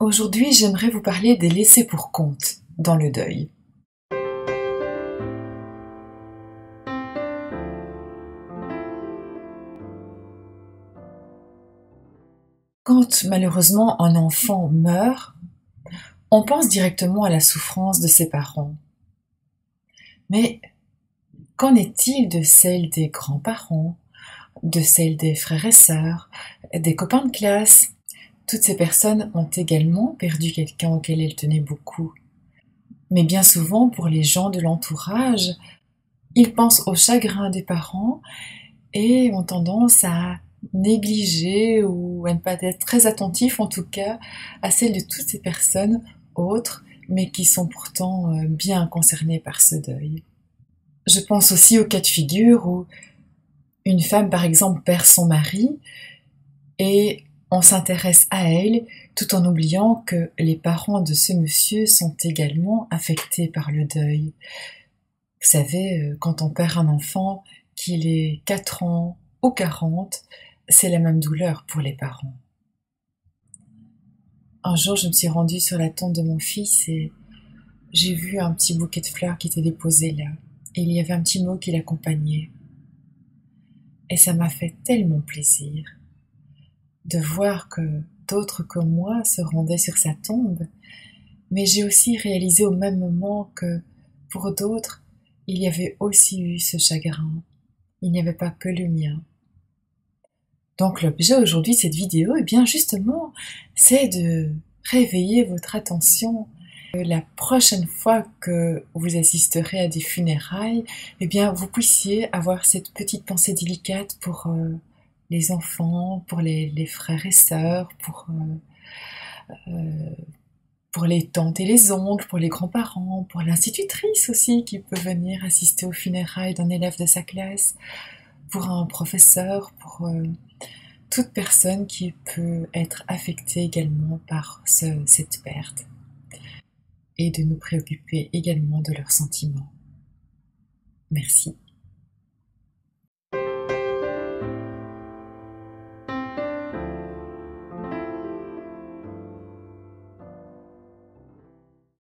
Aujourd'hui, j'aimerais vous parler des laissés pour compte dans le deuil. Quand malheureusement un enfant meurt, on pense directement à la souffrance de ses parents. Mais qu'en est-il de celle des grands-parents, de celle des frères et sœurs, des copains de classe? Toutes ces personnes ont également perdu quelqu'un auquel elles tenaient beaucoup. Mais bien souvent, pour les gens de l'entourage, ils pensent au chagrin des parents et ont tendance à négliger ou à ne pas être très attentifs, en tout cas, à celle de toutes ces personnes autres, mais qui sont pourtant bien concernées par ce deuil. Je pense aussi au cas de figure où une femme, par exemple, perd son mari et on s'intéresse à elle tout en oubliant que les parents de ce monsieur sont également affectés par le deuil. Vous savez, quand on perd un enfant, qu'il ait 4 ans ou 40, c'est la même douleur pour les parents. Un jour, je me suis rendue sur la tombe de mon fils et j'ai vu un petit bouquet de fleurs qui était déposé là. Et il y avait un petit mot qui l'accompagnait. Et ça m'a fait tellement plaisir de voir que d'autres que moi se rendaient sur sa tombe, mais j'ai aussi réalisé au même moment que pour d'autres, il y avait aussi eu ce chagrin. Il n'y avait pas que le mien. Donc l'objet aujourd'hui de cette vidéo, eh bien justement, c'est de réveiller votre attention. La prochaine fois que vous assisterez à des funérailles, eh bien vous puissiez avoir cette petite pensée délicate pour les enfants, pour les frères et sœurs, pour les tantes et les oncles, pour les grands-parents, pour l'institutrice aussi qui peut venir assister aux funérailles d'un élève de sa classe, pour un professeur, pour toute personne qui peut être affectée également par cette perte, et de nous préoccuper également de leurs sentiments. Merci.